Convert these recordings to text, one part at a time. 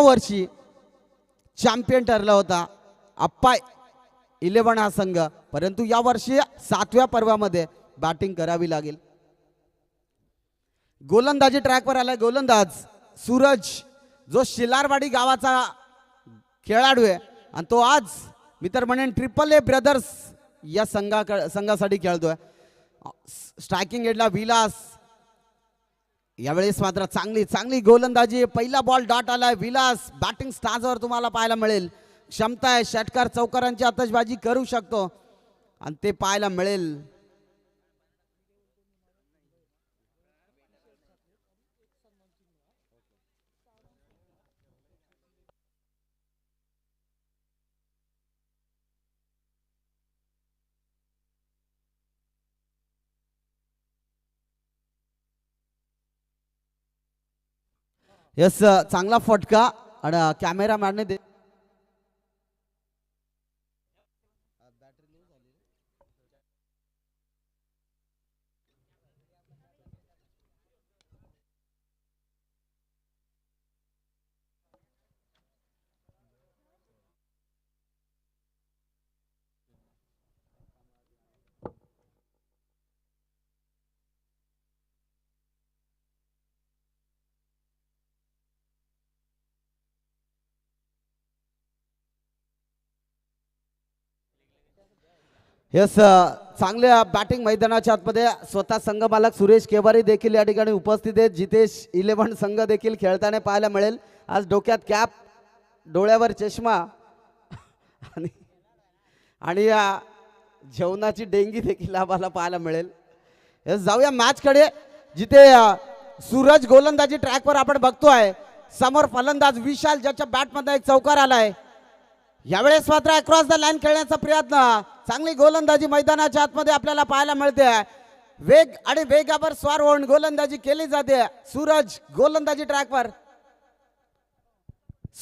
वर्षी चॅम्पियन ठरला होता अप्पा 11 हा संघ, परंतु या वर्षी 7व्या पर्वामध्ये बॅटिंग करावी लागेल. गोलंदाजी ट्रॅकवर आलाय गोलंदाज सूरज, जो शिलारवाडी गावाचा खेळाडू आहे आणि तो आज मी तर म्हणेन AAA ब्रदर्स या संघासाठी खेळतोय. स्ट्रायकिंग एंडला विलास, यावेळेस मात्र चांगली चांगली गोलंदाजी. पहिला बॉल डॉट आलाय. विलास बॅटिंग स्टार्सवर तुम्हाला पाहायला मिळेल. क्षमता आहे, षटकार चौकारांची आतषबाजी करू शकतो आणि ते पाहायला मिळेल. यस, चांगला फटका आणि कॅमेरामॅनने दे. यस, चांगल्या बॅटिंग मैदानाच्या आतमध्ये स्वतः संघ मालक सुरेश केवारी देखील या ठिकाणी उपस्थित आहेत. जितेश 11 संघ देखील खेळताना पाहायला मिळेल. आज डोक्यात कॅप, डोळ्यावर चष्मा आणि या जेवणाची डेंगी देखील आम्हाला पाहायला मिळेल. यस, जाऊया मॅच कडे, जिथे सूरज गोलंदाजी ट्रॅकवर आपण बघतोय. समोर फलंदाज विशाल, ज्याच्या बॅटमध्ये एक चौकार आलाय. यावेळेस मात्र अक्रॉस द लाईन खेळण्याचा प्रयत्न. चांगली गोलंदाजी मैदानाच्या आतमध्ये आपल्याला पाहायला मिळते. वेग आणि वेगावर स्वार होऊन गोलंदाजी केली जाते. सूरज गोलंदाजी ट्रॅकवर.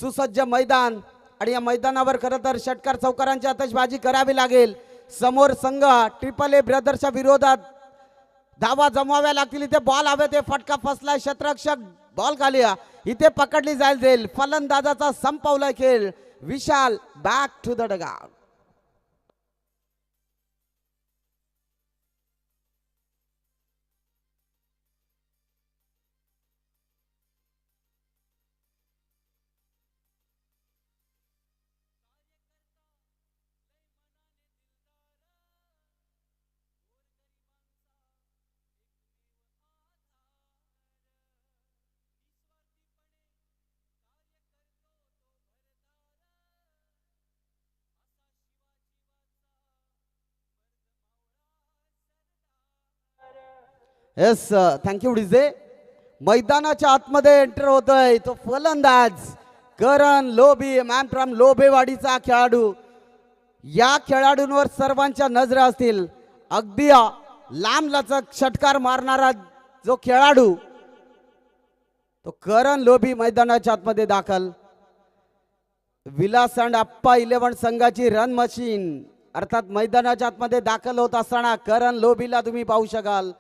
सुसज्ज मैदान आणि या मैदानावर खरं तर षटकार चौकारांची आतषबाजी करावी लागेल. समोर संघ AAA ब्रदर्सच्या विरोधात धावा जमवाव्या लागतील. इथे बॉल हवे, ते फटका फसलाय. क्षेत्ररक्षक बॉल खाली, इथे पकडली जाईल. फलंदाजाचा संपवलाय खेळ. Vishal back to the dugout. Yes, thank you DJ. मैदानाच्या आतमध्ये एंटर होतोय तो फलंदाज करण लोभी, मॅन फ्रॉम लोभेवाडीचा खेळाडू. या खेळाडूंवर सर्वांच्या नजरा असतील. अगदी लांब लचक षटकार मारणारा जो खेळाडू तो करण लोभी मैदानाच्या आतमध्ये दाखल. विलास अँड अप्पा 11 संघाची रन मशीन अर्थात मैदानाच्या आतमध्ये दाखल होत असताना करण लोभीला तुम्ही पाहू शकाल.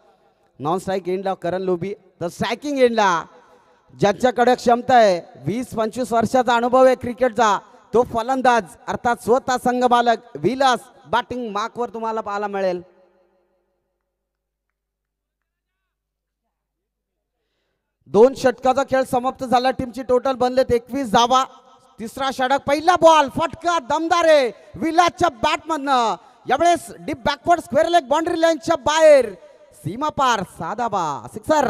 नॉन स्ट्राईक एंडला करण लोभी, तर स्ट्रायकिंग एंडला ज्याच्याकडे क्षमता आहे, 20-25 वर्षाचा अनुभव आहे क्रिकेटचा, तो फलंदाज अर्थात स्वतः संघ मालक विलास बॅटिंग मार्कवर तुम्हाला पाहायला मिळेल. दोन षटकाचा खेळ समाप्त झाला. टीमची टोटल बनलेत 21 धावा. तिसरा षटक, पहिला बॉल, फटका दमदार आहे विलासच्या बॅटमधनं. यावेळेस deep backward square leg boundary लाईनच्या बाहेर, सीमा पार, साधा बा, सिक्सर.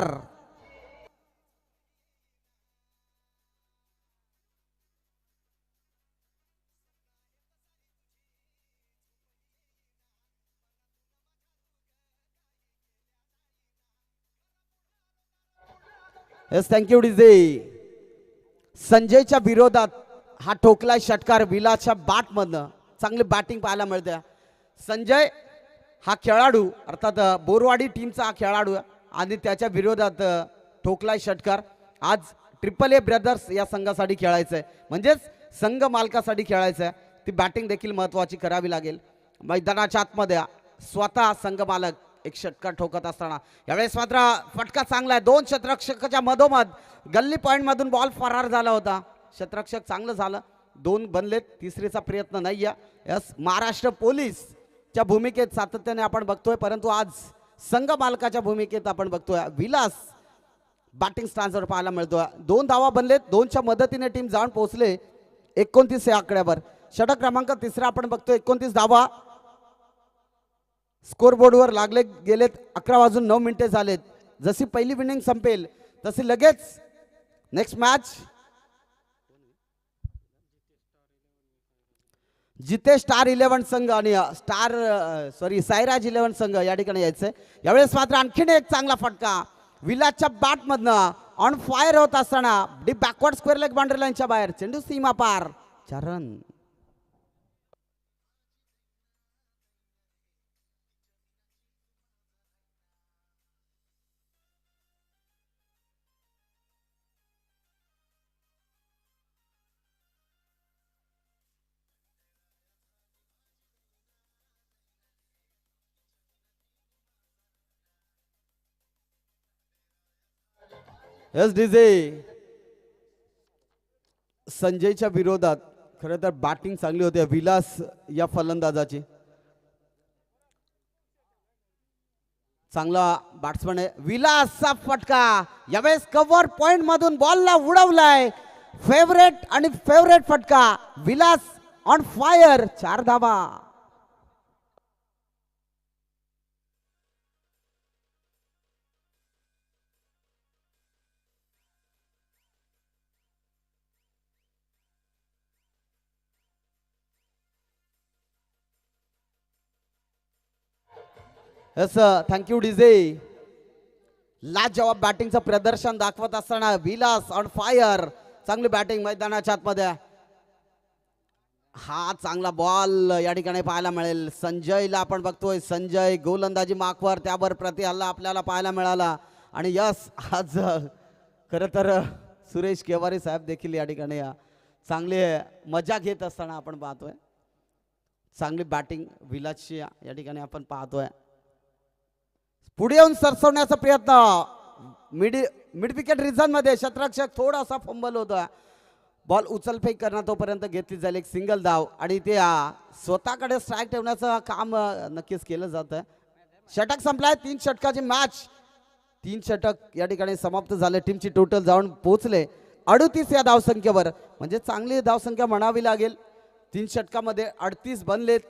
Yes, thank you DJ. संजयच्या विरोधात हा ठोकलाय षटकार विलासच्या बॅटमधनं. चांगली बॅटिंग पाहायला मिळते. संजय हा खेळाडू अर्थात बोरवाडी टीमचा खेळाडू आणि त्याच्या विरोधात ठोकलाय षटकार. आज AAA ब्रदर्स या संघासाठी खेळायचंय, म्हणजेच संघ मालकासाठी खेळायचंय. ती बॅटिंग देखील महत्वाची करावी लागेल. मैदानाच्या आतमध्ये स्वतः संघ मालक एक षटकार ठोकत असताना यावेळेस मात्र फटका चांगला आहे. दोन क्षेत्ररक्षकाच्या मधोमध गल्ली पॉइंट मधून बॉल फरार झाला होता. क्षेत्ररक्षक चांगलं झालं, 2 बनलेत, तिसरीचा प्रयत्न नाही आहे. यस, महाराष्ट्र पोलीसच्या भूमिकेत सातत्याने आपण बघतोय, परंतु आज संघ मालकाच्या भूमिकेत आपण बघतोय विलास बॅटिंग स्टान्सवर पाहायला मिळतोय. 2 धावा बनलेत, 2च्या मदतीने टीम जाऊन पोहोचले 29 या आकड्यावर. षटक क्रमांक 3 आपण बघतोय, 29 धावा स्कोर बोर्डवर लागले गेलेत. 11:09 झालेत. जशी पहिली इनिंग संपेल तशी लगेच नेक्स्ट मॅच जिथे स्टार 11 संघ आणि साईराज 11 संघ या ठिकाणी यायचंय. यावेळेस मात्र आणखीन एक चांगला फटका विलासच्या बॅटमधनं ऑन फायर होत असताना deep backward square leg boundary लाईनच्या बाहेर, चेंडू सीमा पार, 4 रन. एस डीजे संजयच्या विरोधात खरं तर बॅटिंग चांगली होती विलास या फलंदाजाची. चांगला बॅट्समन आहे विलासचा फटका. यावेळेस कव्हर पॉइंट मधून बॉलला उडवलाय. फेवरेट फटका विलास ऑन फायर, 4 धावा. Yes, thank you DJ. लाजवाब बॅटिंगचं प्रदर्शन दाखवत असताना विलास ऑन फायर, चांगली बॅटिंग मैदानाच्या आतमध्ये. हा चांगला बॉल या ठिकाणी पाहायला मिळेल. संजयला आपण बघतोय, संजय गोलंदाजी मार्कवर, त्यावर प्रतिहल्ला आपल्याला पाहायला मिळाला. आणि यस, आज खरं तर सुरेश केवारी साहेब देखील या ठिकाणी चांगली मजा घेत असताना आपण पाहतोय. चांगली बॅटिंग विलासची या ठिकाणी आपण पाहतोय. पुढे येऊन सरसवण्याचा प्रयत्न मिड विकेट रिझन मध्ये क्षेत्ररक्षक थोडासा फंबल होता. बॉल उचलफेक करणं तोपर्यंत घेतली जाईल एक सिंगल धाव आणि ते स्वतःकडे स्ट्राईक ठेवण्याचं काम नक्कीच केलं जातं. षटक संपलाय. 3 षटकाची मॅच, 3 षटक या ठिकाणी समाप्त झाले. टीमची टोटल जाऊन पोहोचले 38 या धावसंख्येवर, म्हणजे चांगली धावसंख्या म्हणावी लागेल. 3 षटकामध्ये 38 बनलेत.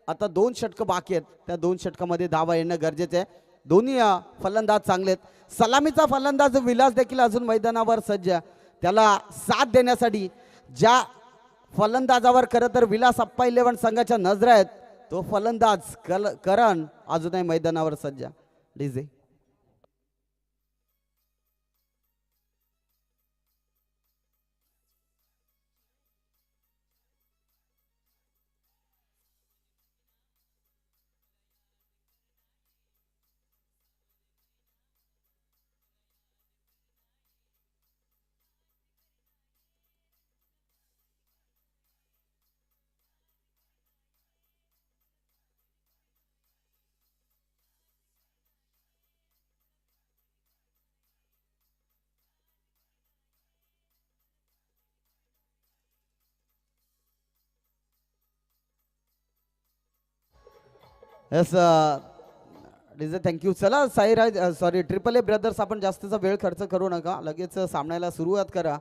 आता 2 षटकं बाकी आहेत. त्या 2 षटकामध्ये धावा येणं गरजेचं आहे. दोन्ही फलंदाज चांगलेत. सलामीचा फलंदाज विलास देखील अजून मैदानावर सज्ज. त्याला साथ देण्यासाठी ज्या फलंदाजावर खरं तर विलास अप्पा 11 संघाच्या नजरा आहेत, तो फलंदाज करण अजूनही मैदानावर सज्ज. DJ yes DJ thank you. चला साईराज ट्रिपल ए ब्रदर्स, आपण जास्तीचा वेळ खर्च करू नका, लगेच सामन्याला सुरुवात करा.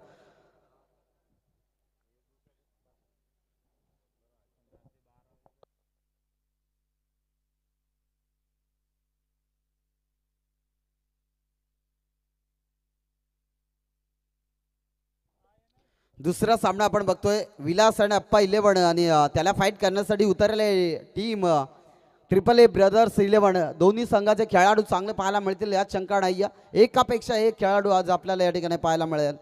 दुसरा सामना आपण बघतोय विलास आणि अप्पा 11 आणि त्याला फाईट करण्यासाठी उतरले टीम ट्रिपल ए ब्रदर्स 11. दोन्ही संघाचे खेळाडू चांगले पाहायला मिळतील, यात शंका नाही. एकापेक्षा एक खेळाडू आज आपल्याला या ठिकाणी पाहायला मिळेल.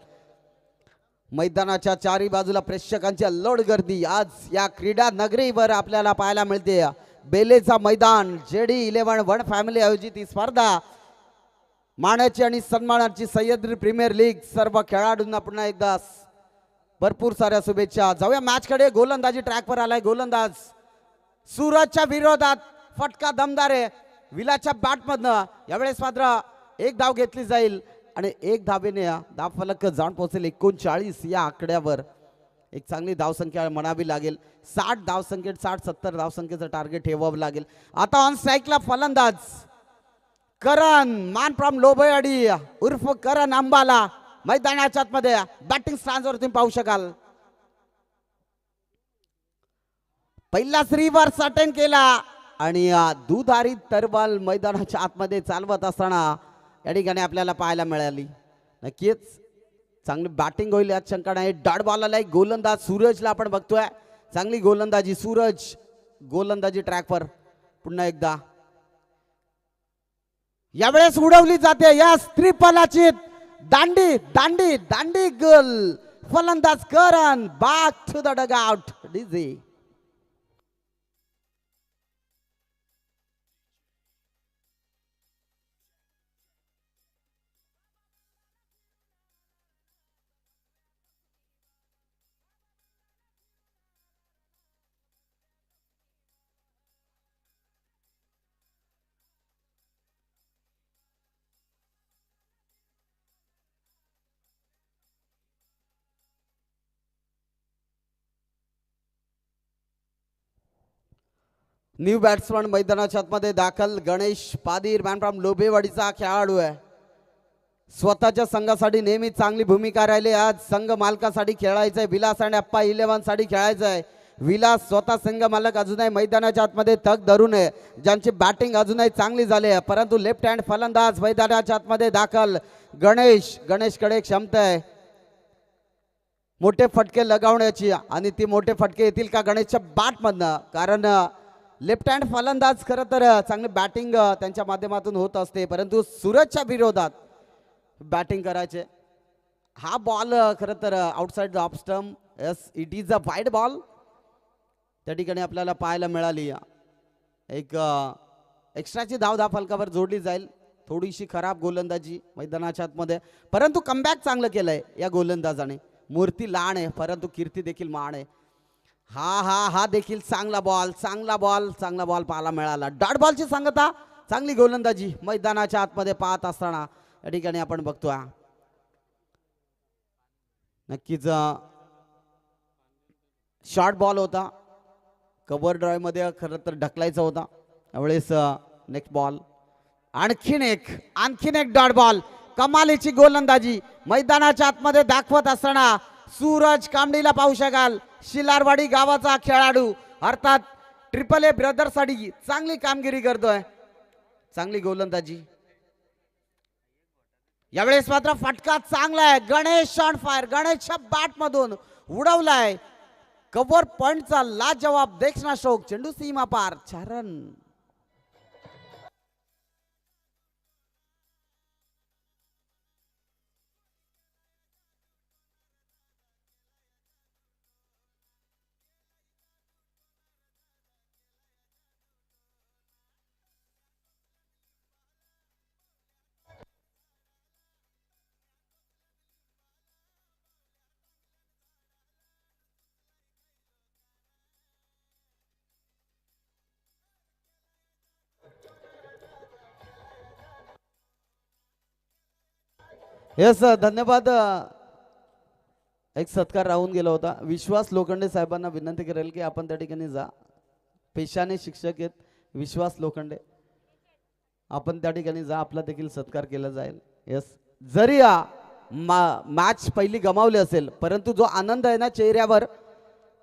मैदानाच्या चारी बाजूला प्रेक्षकांची अल्लोड गर्दी आज या क्रीडा नगरीवर आपल्याला पाहायला मिळते. बेलेचा मैदान, JD 11 वन फॅमिली आयोजित ही स्पर्धा मानाची आणि सन्मानाची सह्याद्री प्रीमियर लीग. सर्व खेळाडूंना पुन्हा एकदा भरपूर साऱ्या शुभेच्छा. जाऊया मॅच कडे. गोलंदाजी ट्रॅकवर आलाय. गोलंदाज सूरजच्या विरोधात फटका दमदार आहे विलासच्या बॅटमधनं. यावेळेस मात्र एक धाव घेतली जाईल. आणि 1 धावेने धाव फलक जाऊन पोहोचेल 39 या आकड्यावर. एक चांगली धावसंख्या म्हणावी लागेल. 60 धावसंख्येत 60-70 धावसंख्येचं टार्गेट ठेवावं लागेल. आता ऑन स्ट्राईकला फलंदाज करण मान फ्रॉम लोबेवाडी उर्फ करण अंबाला मैदानाच्या आतमध्ये बॅटिंग स्टॅन्डवर तुम्ही पाहू शकाल. पहिला रिव्हर्स अटेम्प्ट केला आणि दुधारी तरवाल मैदानाच्या आतमध्ये चालवत असताना या ठिकाणी आपल्याला पाहायला मिळाली. नक्कीच चांगली बॅटिंग होईल यात शंका नाही. डॉट बॉल आलाय. गोलंदाज सूरजला आपण बघतोय. चांगली गोलंदाजी सूरज गोलंदाजी ट्रॅकवर पुन्हा एकदा यावेळेस उडवली जाते. यस त्रिपलाची दांडी दांडी दांडी गोल. फलंदाज Karan back to the dugout. DJ new batsman मैदानाच्या आतमध्ये दाखल. गणेश पादीर मॅन फ्रॉम लोबेवाडीचा खेळाडू आहे. स्वतःच्या संघासाठी नेहमी चांगली भूमिका राहिली. आज संघ मालकासाठी खेळायचंय. विलास आणि अप्पा 11 साठी खेळायचंय. विलास स्वतः संघ मालक अजूनही मैदानाच्या आतमध्ये तग धरून आहे. ज्यांची बॅटिंग अजूनही चांगली झाली आहे. परंतु लेफ्ट हँड फलंदाज मैदानाच्या आतमध्ये दाखल. गणेशकडे क्षमता आहे मोठे फटके लगावण्याची आणि ती मोठे फटके येतील का गणेशच्या बॅटमधनं. कारण लेफ्ट हँड फलंदाज खरं तर चांगली बॅटिंग त्यांच्या माध्यमातून होत असते. परंतु सूरजच्या विरोधात बॅटिंग करायचे. हा बॉल खरं तर outside the off stump. Yes it is a wide ball. त्या ठिकाणी आपल्याला पाहायला मिळाली. एक एक्स्ट्राची धाव फलकावर जोडली जाईल. थोडीशी खराब गोलंदाजी मैदानाच्या आतमध्ये. परंतु कमबॅक चांगलं केलंय या गोलंदाजाने. मूर्ती लहान आहे परंतु कीर्ती देखील महान आहे. हा देखील चांगला बॉल पाहायला मिळाला. डॉट बॉलची सांगता चांगली गोलंदाजी मैदानाच्या आतमध्ये पाहत असताना या ठिकाणी आपण बघतोय. नक्कीच शॉर्ट बॉल होता. कव्हर ड्राईव्ह मध्ये खरं तर ढकलायचा होता. यावेळेस नेक्स्ट बॉल. आणखीन एक डॉट बॉल. कमालीची गोलंदाजी मैदानाच्या आतमध्ये दाखवत असताना सूरज कामडीला पाहू शकाल. शिलारवाडी गावाचा खेळाडू अर्थात AAA ब्रदर्ससाठी चांगली कामगिरी करतोय. चांगली गोलंदाजी. यावेळेस मात्र फटका चांगला आहे. Ganesh on fire. गणेशच्या बॅट मधून उडवलाय. कव्हर पॉइंटचा लाजवाब देखना शोक. चेंडू सीमा पार. 4 रन. यस धन्यवाद. एक सत्कार राहून गेला होता. विश्वास लोखंडे साहेबांना विनंती करेल की आपण त्या ठिकाणी जा. पेशाने शिक्षक आहेत विश्वास लोखंडे. आपण त्या ठिकाणी जा. आपला देखील सत्कार केला जाईल. यस जरी मॅच पहिली गमावली असेल परंतु जो आनंद आहे ना चेहऱ्यावर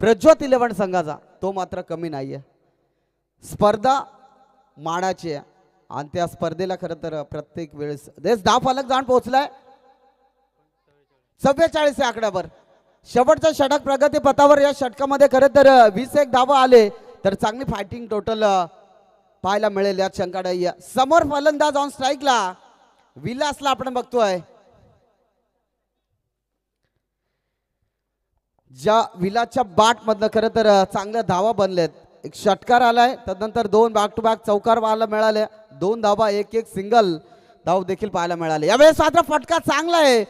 प्रज्वत 11 संघाचा तो मात्र कमी नाहीये. स्पर्धा मानाची आहे आणि त्या स्पर्धेला खरं तर प्रत्येक वेळेस देश धाव फलक जाऊन पोहोचलाय. 44 या आकड्यावर. शेवटचं षटक प्रगती पथावर. या षटकामध्ये खरं तर 21 धावा आले तर चांगली फायटिंग टोटल पाहायला मिळेल यात शंका नाही. समोर फलंदाज ऑन स्ट्राईकला विलासला आपण बघतोय. ज्या विलासच्या बॅट मधनं खरं तर चांगल्या धावा बनलेत. एक षटकार आलाय तदनंतर 2 बॅक टू बॅक चौकार पाहायला मिळाले. 2 धावा एक सिंगल धाव देखील पाहायला मिळाले. यावेळेस मात्र फटका चांगला आहे.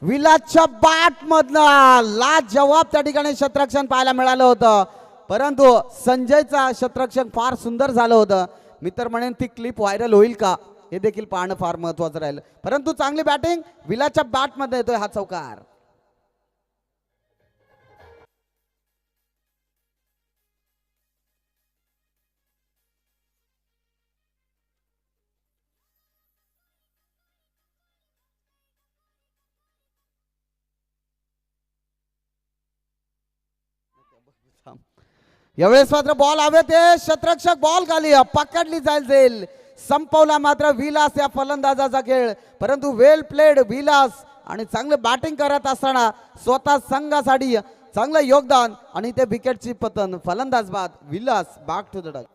विलासच्या बॅट मधनं लाजवाब त्या ठिकाणी क्षेत्ररक्षण पाहायला मिळालं होतं. परंतु संजयचा क्षेत्ररक्षण फार सुंदर झालं होतं. मी तर म्हणेन ती क्लिप व्हायरल होईल का हे देखील पाहणं फार महत्वाचं राहिलं. परंतु चांगली बॅटिंग विलाच्या बॅट मध्ये येतोय हा चौकार. यावेळेस मात्र बॉल हवे ते शतरक्षक बॉल खाली पकडली जाईल. संपवला मात्र विलास या फलंदाजाचा खेळ. परंतु वेल प्लेड विलास आणि चांगले बॅटिंग करत असताना स्वतः संघासाठी चांगलं योगदान आणि ते विकेटची पतन. फलंदाज बाद Vilas back to the duck.